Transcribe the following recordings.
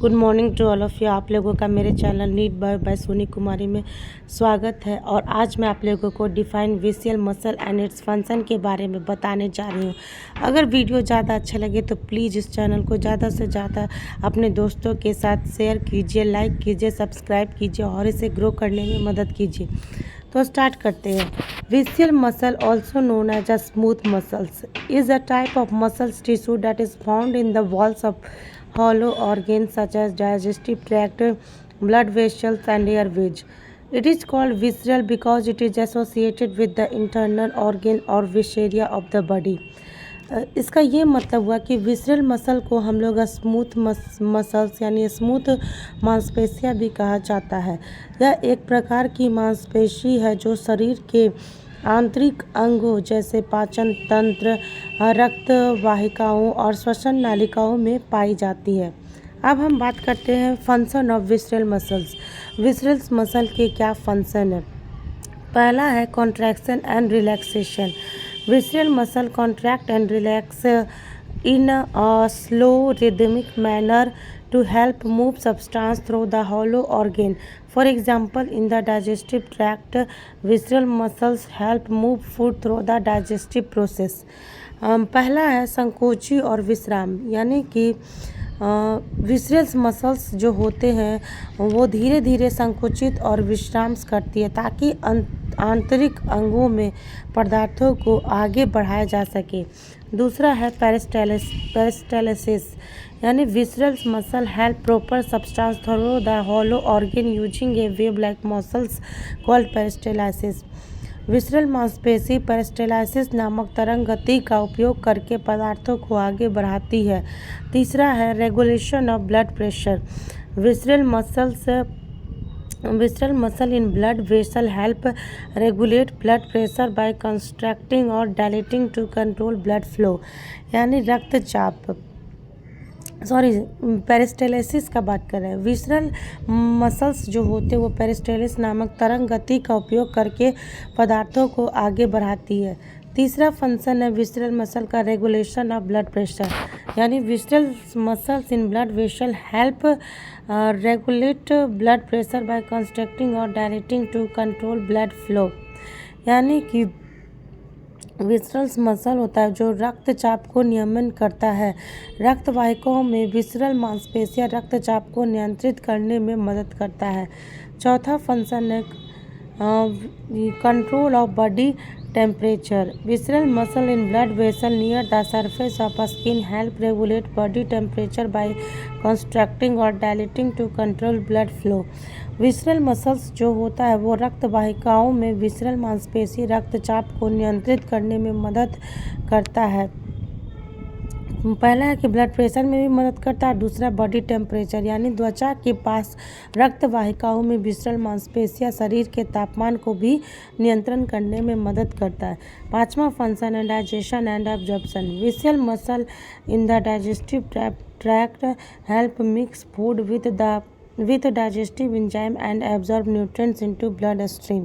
Good morning to all of you. आप लोगों का मेरे channel NEET by Soni Kumari में स्वागत है। और आज मैं आप लोगों को define facial muscle and its function के बारे में बताने जा रही हूँ। अगर वीडियो ज़्यादा अच्छा लगे तो प्लीज़ इस चैनल को ज़्यादा से ज़्यादा अपने दोस्तों के साथ शेयर कीजिए, लाइक कीजिए, सब्सक्राइब कीजिए और इसे ग्रो करने में मदद कीजिए। तो स्टार्ट करते हैं। Facial muscle also known as a smooth muscles is a type of muscles tissue that is found in the walls of hollow organs such as digestive tract, blood vessels, and airways. It is called visceral because it is associated with the internal organ or viscera of the body. इसका ये मतलब हुआ कि visceral muscle को हम लोग smooth muscles यानी smooth मांसपेशियाँ भी कहा जाता है। यह एक प्रकार की मांसपेशी है जो शरीर के आंतरिक अंगों जैसे पाचन तंत्र, रक्त वाहिकाओं और श्वसन नालिकाओं में पाई जाती है। अब हम बात करते हैं function of visceral muscles. Visceral muscle के क्या फंक्शन है? पहला है contraction and relaxation. Visceral muscle contract and relax in a slow rhythmic manner to help move substance through the hollow organ. For example, in the digestive tract, visceral muscles help move food through the digestive process. पहला है संकोची और विश्राम, यानी कि visceral muscles जो होते हैं वो धीरे धीरे संकुचित और विश्राम करती है ताकि आंतरिक अंगों में पदार्थों को आगे बढ़ाया जा सके। दूसरा है पेरिस्टालसिस, यानी visceral muscle help proper substance through the hollow organ using A wave like muscles called peristalsis. Visceral मांसपेशी पेरिस्टालसिस नामक तरंग गति का उपयोग करके पदार्थों को आगे बढ़ाती है। तीसरा है regulation of blood pressure. Visceral muscle in blood vessel help regulate blood pressure by constructing और dilating to control blood flow, यानी रक्तचाप पेरिस्टालसिस का बात कर रहे हैं। विसरल मसल्स जो होते हैं वो पेरिस्टालसिस नामक तरंग गति का उपयोग करके पदार्थों को आगे बढ़ाती है। तीसरा फंक्शन है विसरल मसल का रेगुलेशन ऑफ ब्लड प्रेशर, यानी visceral muscles in blood vessel help regulate blood pressure by constructing और dilating to control blood flow, यानी कि विसरल मसल होता है जो रक्तचाप को नियमन करता है। रक्त वाहिकाओं में विसरल मांसपेशियां रक्तचाप को नियंत्रित करने में मदद करता है। चौथा फंक्शन है control of body temperature. Visceral muscle in blood vessel near the surface of skin help regulate body temperature by constructing और dilating to control blood flow. Visceral muscles जो होता है वो रक्त वाहिकाओं में विसरल मांसपेशी रक्तचाप को नियंत्रित करने में मदद करता है। पहला है कि ब्लड प्रेशर में भी मदद करता है। दूसरा बॉडी टेम्परेचर, यानी त्वचा के पास रक्त वाहिकाओं में विसरल मांसपेशियां शरीर के तापमान को भी नियंत्रण करने में मदद करता है। पांचवा फंक्शन है digestion and absorption. Visceral muscle in the digestive tract help mix food with digestive enzyme and absorb nutrients into blood stream.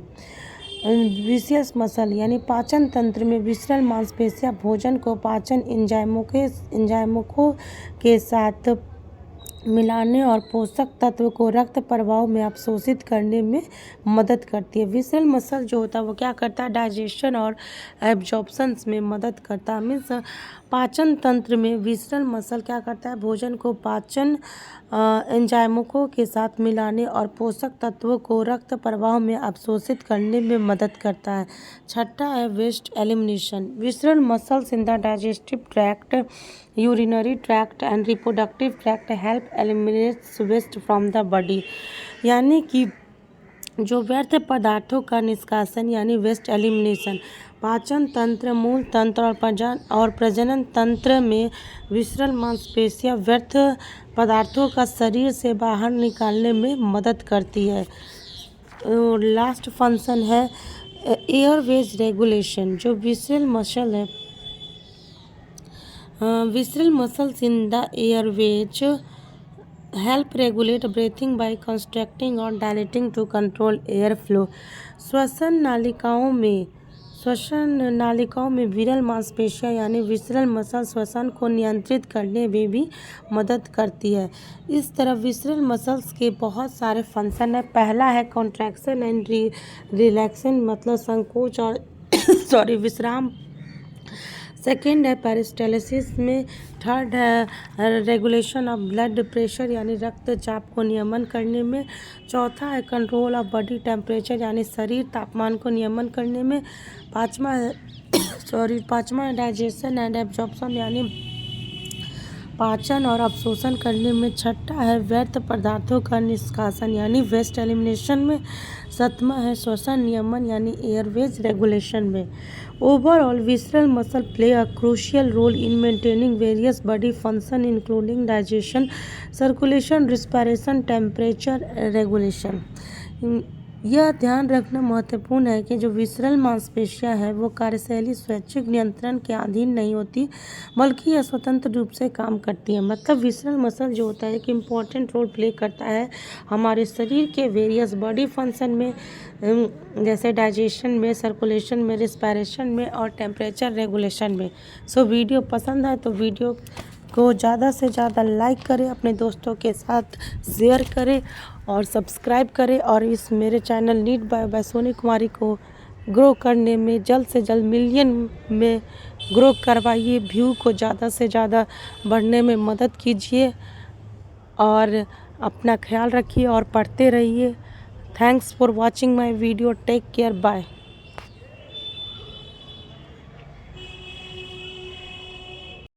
Visceral muscle यानी पाचन तंत्र में विसरल मांसपेशियां भोजन को पाचन एंजाइमों के साथ मिलाने और पोषक तत्व को रक्त प्रवाह में अवशोषित करने में मदद करती है। विसरल मसल जो होता है वो क्या करता है? डाइजेशन और एब्जॉर्प्शन में मदद करता है। मीन्स पाचन तंत्र में विसरल मसल क्या करता है? भोजन को पाचन एंजाइमों के साथ मिलाने और पोषक तत्वों को रक्त प्रवाह में अवशोषित करने में मदद करता है। छठा है waste elimination. Visceral muscles in the digestive tract, urinary tract and reproductive tract help eliminate waste from the body, यानी कि जो व्यर्थ पदार्थों का निष्कासन यानी वेस्ट एलिमिनेशन पाचन तंत्र, मूल तंत्र और प्रजनन तंत्र में विसरल मांसपेशियां व्यर्थ पदार्थों का शरीर से बाहर निकालने में मदद करती है। लास्ट फंक्शन है एयरवेज रेगुलेशन। जो विसरल मसल है visceral muscles in the airways help regulate breathing by constructing और dilating to control air flow. श्वसन श्वसन नालिकाओं में विरल मांसपेशियां यानी विसरल मसल श्वसन को नियंत्रित करने में भी मदद करती है। इस तरह विसरल मसल्स के बहुत सारे फंक्शन है। पहला है कॉन्ट्रैक्शन एंड रिलैक्सेशन, मतलब संकोच और विश्राम। सेकेंड है पेरिस्टालसिस में। थर्ड है रेगुलेशन ऑफ ब्लड प्रेशर यानी रक्तचाप को नियमन करने में। चौथा है कंट्रोल ऑफ बॉडी टेम्परेचर यानी शरीर तापमान को नियमन करने में। पाँचवा है डाइजेशन एंड एब्जॉर्प्शन यानी पाचन और अवशोषण करने में। छठा है व्यर्थ पदार्थों का निष्कासन यानी वेस्ट एलिमिनेशन में। सातवां है श्वसन नियमन यानी एयरवेज रेगुलेशन में। Overall visceral muscle play a crucial role in maintaining various body function including digestion, circulation, respiration, temperature regulation. यह ध्यान रखना महत्वपूर्ण है कि जो विसरल मांसपेशियां है वो कार्यशैली स्वैच्छिक नियंत्रण के अधीन नहीं होती, बल्कि यह स्वतंत्र रूप से काम करती है। मतलब विसरल मसल जो होता है एक इम्पॉर्टेंट रोल प्ले करता है हमारे शरीर के वेरियस बॉडी फंक्शन में, जैसे डाइजेशन में, सर्कुलेशन में, रिस्पिरेशन में और टेम्परेचर रेगुलेशन में। सो वीडियो पसंद है तो वीडियो को ज़्यादा से ज़्यादा लाइक करें, अपने दोस्तों के साथ शेयर करें और सब्सक्राइब करें। और इस मेरे चैनल नीट बाय सोनी कुमारी को ग्रो करने में जल्द से जल्द मिलियन में ग्रो करवाइए। व्यू को ज़्यादा से ज़्यादा बढ़ने में मदद कीजिए और अपना ख्याल रखिए और पढ़ते रहिए। Thanks for watching my video. Take care, bye.